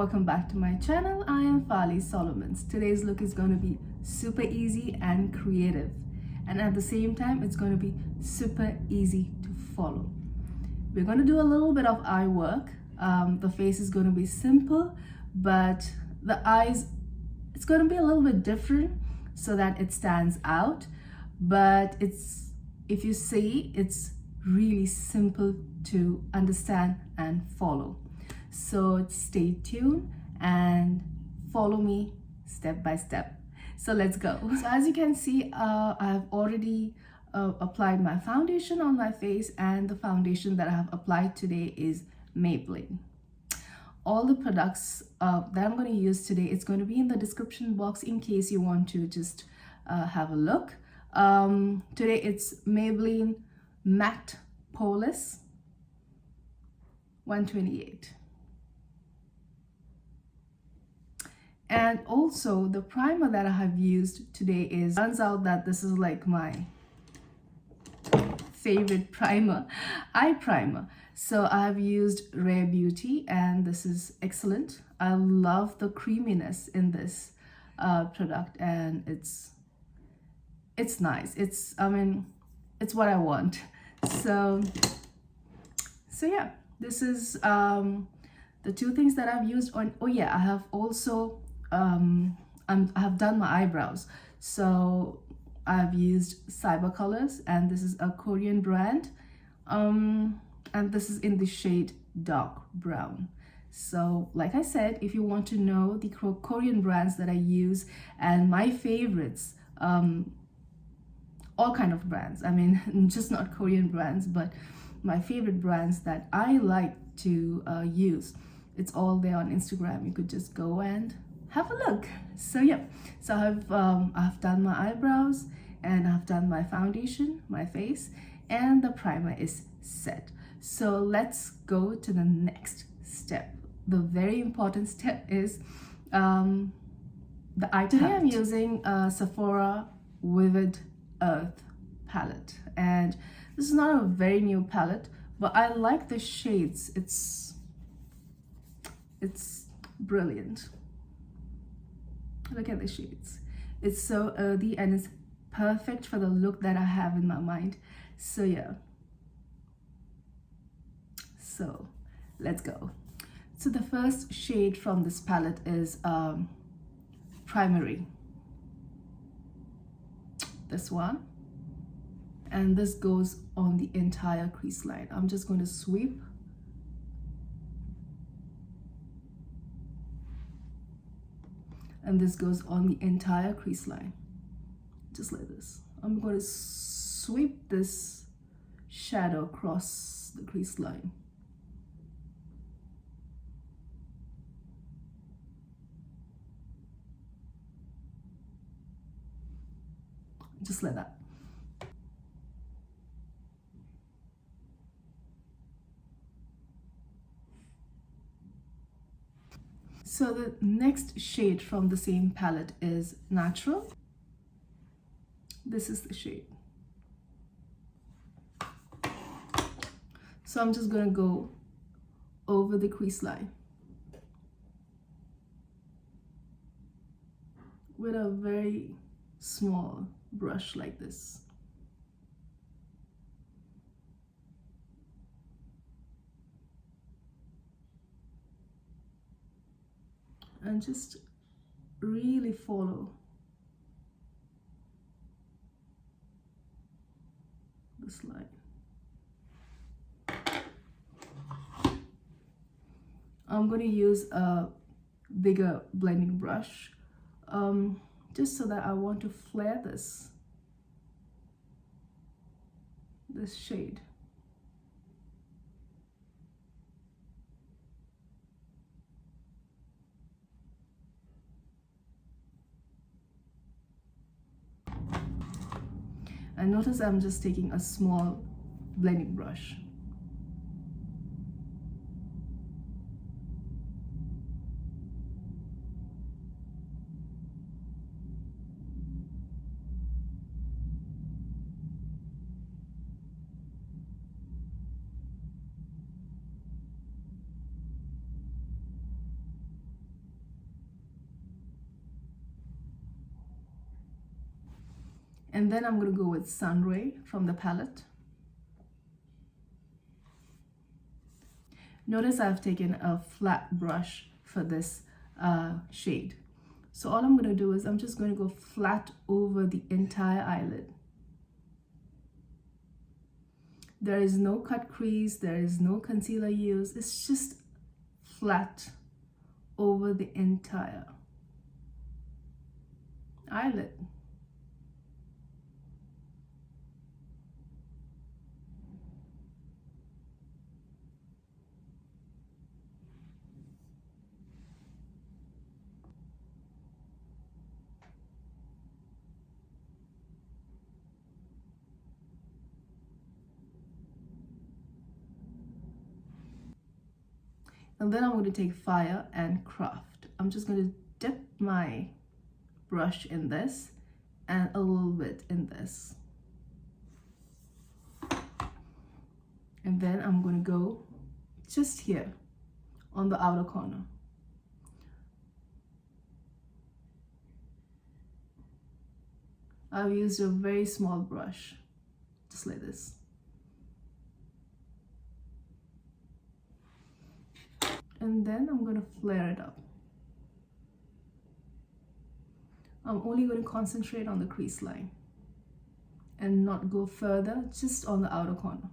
welcome back to my channel. I am FarlieSolomons. Today's look is going to be super easy and creative, and at the same time it's going to be super easy to follow. We're going to do a little bit of eye work. The face is going to be simple, but the eyes, it's going to be a little bit different so that it stands out, but if you see, it's really simple to understand and follow. So stay tuned and follow me step by step. So let's go. So as you can see, I've already applied my foundation on my face, and the foundation that I have applied today is Maybelline. All the products that I'm going to use today, it's going to be in the description box in case you want to just have a look. Today it's Maybelline Matte Poreless 128. And also the primer that I have used today is, turns out that this is like my favorite primer, eye primer. So I have used Rare Beauty, and this is excellent. I love the creaminess in this product, and it's nice. It's what I want. So yeah, this is the two things that I've used on. Oh yeah, I have also I have done my eyebrows. So I've used Cyber Colors, and this is a Korean brand, and this is in the shade dark brown. So like I said, if you want to know the Korean brands that I use and my favorites, all kind of brands, just not Korean brands, but my favorite brands that I like to use, it's all there on Instagram. You could just go and have a look. So yeah, so I've done my eyebrows, and I've done my foundation, my face, and the primer is set. So let's go to the next step. The very important step is the eye palette. Today I'm using Sephora Vivid Earth palette, and this is not a very new palette, but I like the shades. It's brilliant. Look at the shades. It's so earthy, and it's perfect for the look that I have in my mind. So yeah, so let's go. So the first shade from this palette is Primary, this one, and this goes on the entire crease line. I'm just going to sweep and this goes on the entire crease line, just like this. I'm going to sweep this shadow across the crease line. Just like that. So the next shade from the same palette is Natural. This is the shade. So I'm just going to go over the crease line with a very small brush like this. And just really follow this line. I'm going to use a bigger blending brush, just so that I want to flare this shade. And notice I'm just taking a small blending brush. And then I'm going to go with Sunray from the palette. Notice I've taken a flat brush for this shade. So all I'm going to do is I'm just going to go flat over the entire eyelid. There is no cut crease, there is no concealer used. It's just flat over the entire eyelid. And then I'm going to take Fire and Craft. I'm just going to dip my brush in this and a little bit in this. And then I'm going to go just here on the outer corner. I've used a very small brush, just like this. And then I'm going to flare it up. I'm only going to concentrate on the crease line and not go further, just on the outer corner.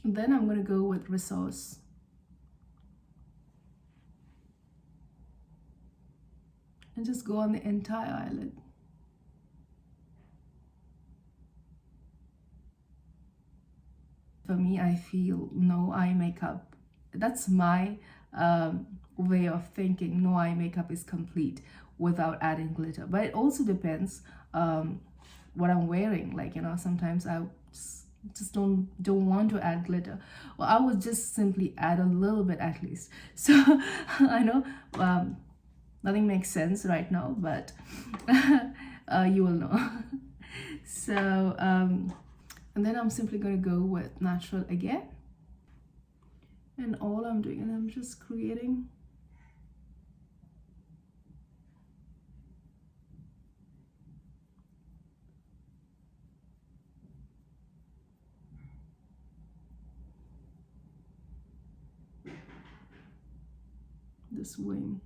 And then I'm going to go with Resource. And just go on the entire eyelid. For me, I feel no eye makeup. That's my way of thinking. No eye makeup is complete without adding glitter. But it also depends what I'm wearing. Like, you know, sometimes I just don't want to add glitter, or I would just simply add a little bit at least. So I know nothing makes sense right now, but you will know. So and then I'm simply going to go with Natural again, and all I'm doing, and I'm just creating this wing.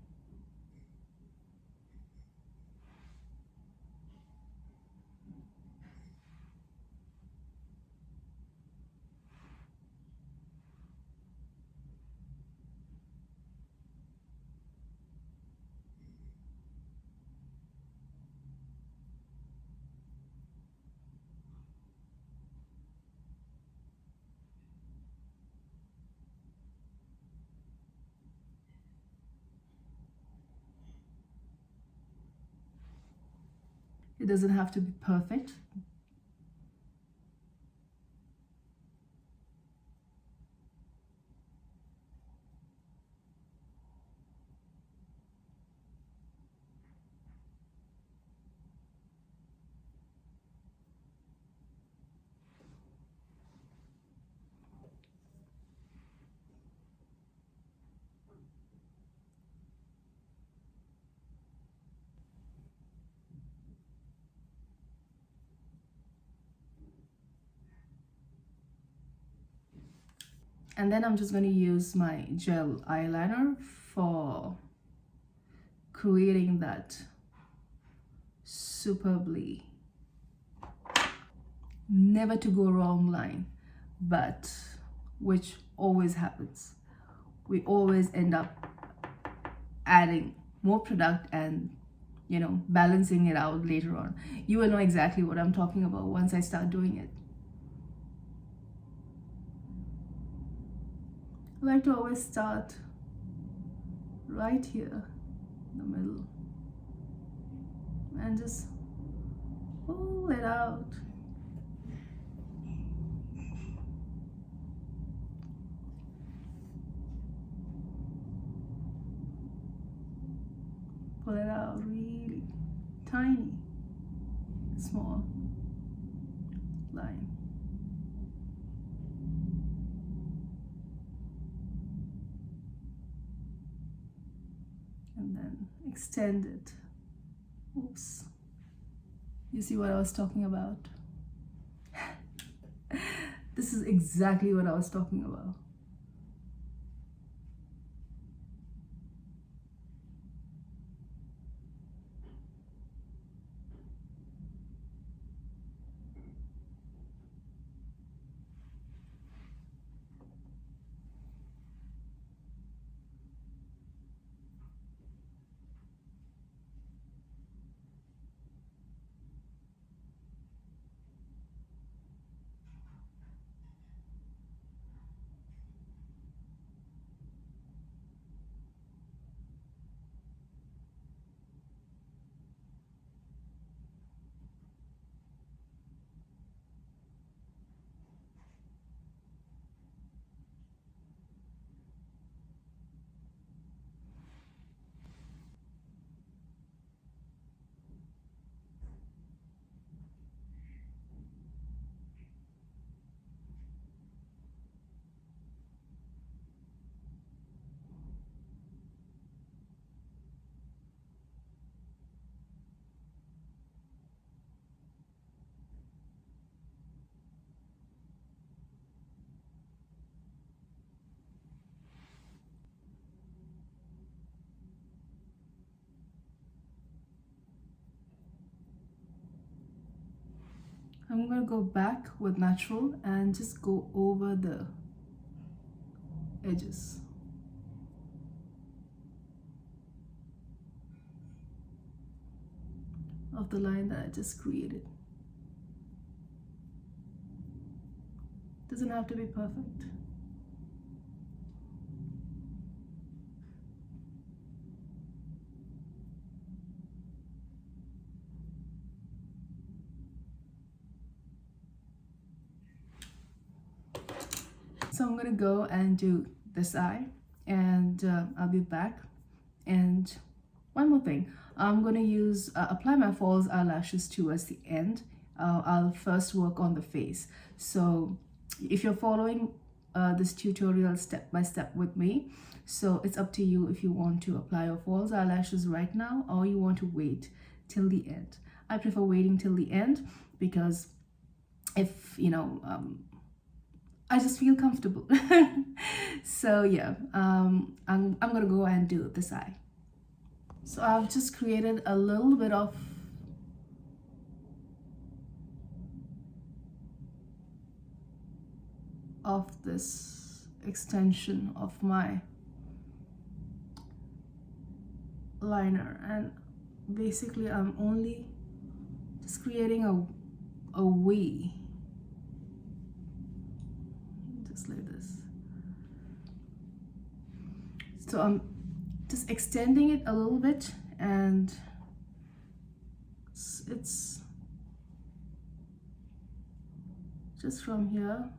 It doesn't have to be perfect. And then I'm just going to use my gel eyeliner for creating that superbly never to go wrong line, but which always happens. We always end up adding more product and, you know, balancing it out later on. You will know exactly what I'm talking about once I start doing it. I like to always start right here in the middle and just pull it out. Pull it out really tiny. small line. And then extend it. Oops. You see what I was talking about? This is exactly what I was talking about. I'm going to go back with natural and just go over the edges. Of the line that I just created. Doesn't have to be perfect. So I'm gonna go and do this eye, and I'll be back. And one more thing, I'm gonna use apply my false eyelashes towards the end. I'll first work on the face. So if you're following this tutorial step by step with me, so it's up to you if you want to apply your false eyelashes right now or you want to wait till the end. I prefer waiting till the end because if you know, I just feel comfortable. So yeah, I'm gonna go and do this eye. So I've just created a little bit of this extension of my liner, and basically I'm only just creating a V, just like this. So I'm just extending it a little bit, and it's just from here,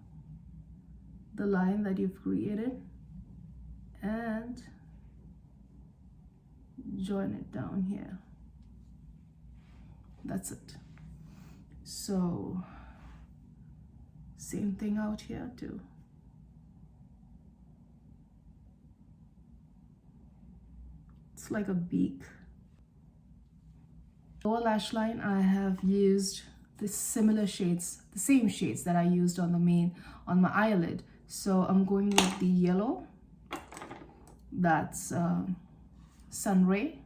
the line that you've created, and join it down here. That's it. So same thing out here too. It's like a beak. Lower lash line, I have used the similar shades, the same shades that I used on my eyelid. So I'm going with the yellow, that's Sunray,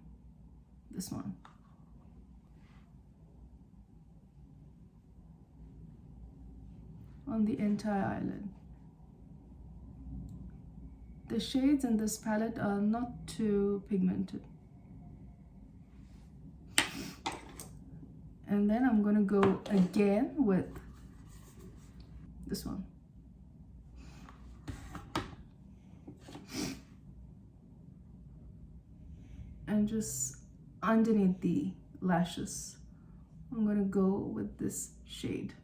this one. On the entire eyelid. The shades in this palette are not too pigmented. And then I'm going to go again with this one. And just underneath the lashes, I'm going to go with this shade.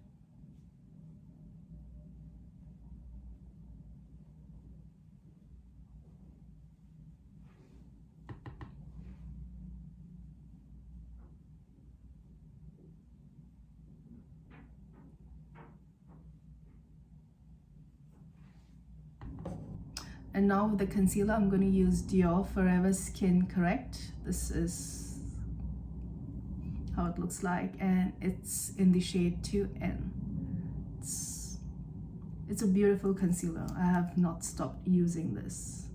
And now with the concealer, I'm going to use Dior Forever Skin Correct. This is how it looks like, and it's in the shade 2N. It's a beautiful concealer. I have not stopped using this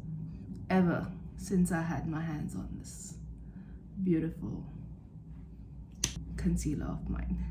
ever since I had my hands on this beautiful concealer of mine.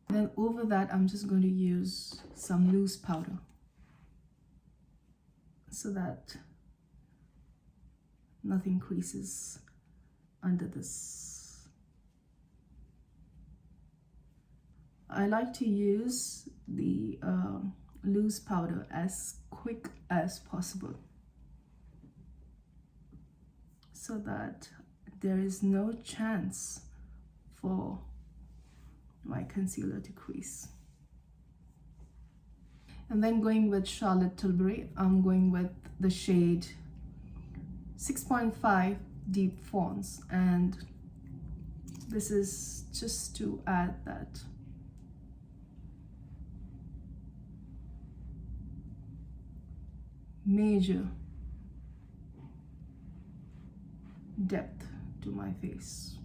Then over that, I'm just going to use some loose powder so that nothing creases under this. I like to use the loose powder as quick as possible so that there is no chance for my concealer to crease. And then going with Charlotte Tilbury, I'm going with the shade 6.5 Deep Fonce, and this is just to add that major depth to my face.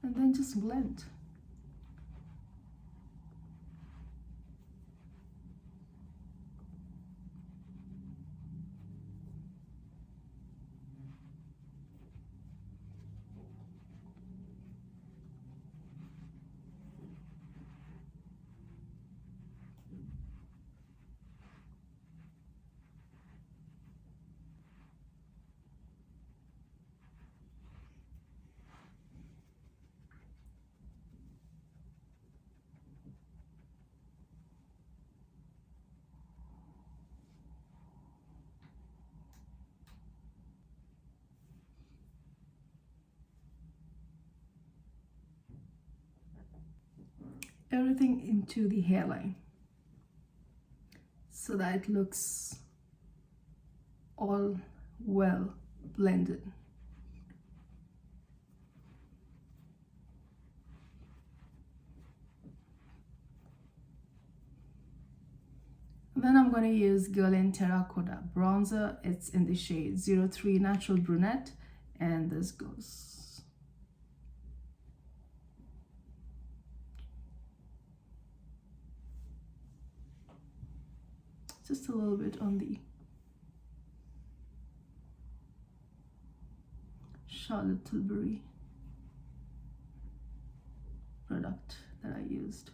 And then just blend. Everything into the hairline so that it looks all well blended. Then I'm going to use Guerlain Terracotta bronzer. It's in the shade 03 Natural Brunette, and this goes. Just a little bit on the Charlotte Tilbury product that I used.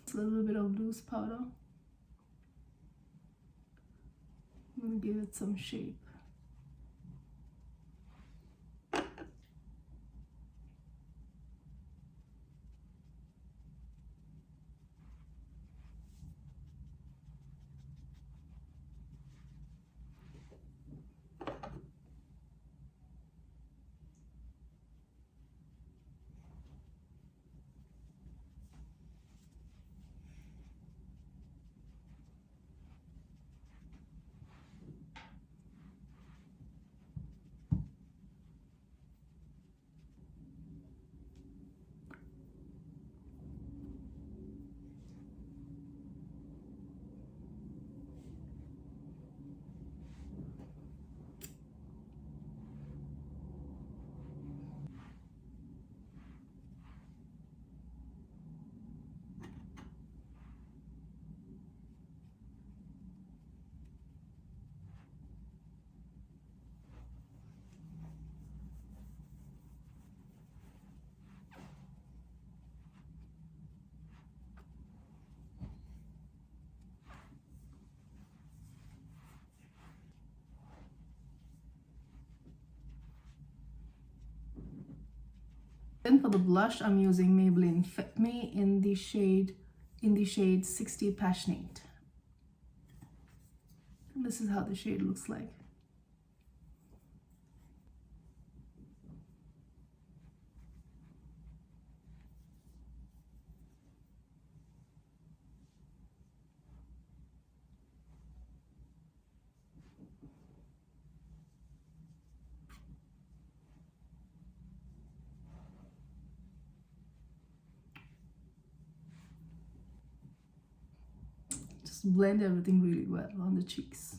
A little bit of loose powder. I'm going to give it some shape. Then for the blush, I'm using Maybelline Fit Me in the shade 60 Passionate. And this is how the shade looks like. Blend everything really well on the cheeks.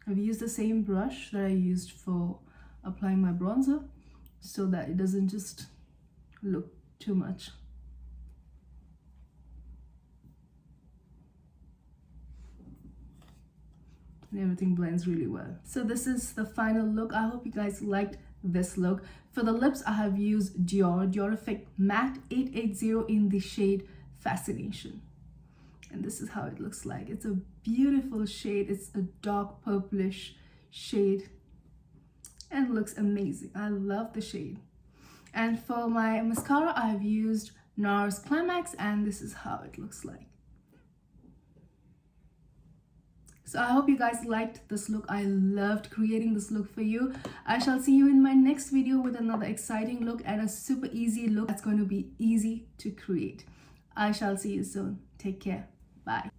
I've used the same brush that I used for applying my bronzer so that it doesn't just look too much. And everything blends really well. So this is the final look. I hope you guys liked this look. For the lips, I have used Diorific Matte 880 in the shade Fascination. And this is how it looks like. It's a beautiful shade. It's a dark purplish shade and looks amazing. I love the shade. And for my mascara, I have used Nars Climax, and this is how it looks like. So I hope you guys liked this look. I loved creating this look for you. I shall see you in my next video with another exciting look and a super easy look that's going to be easy to create. I shall see you soon. Take care. Bye.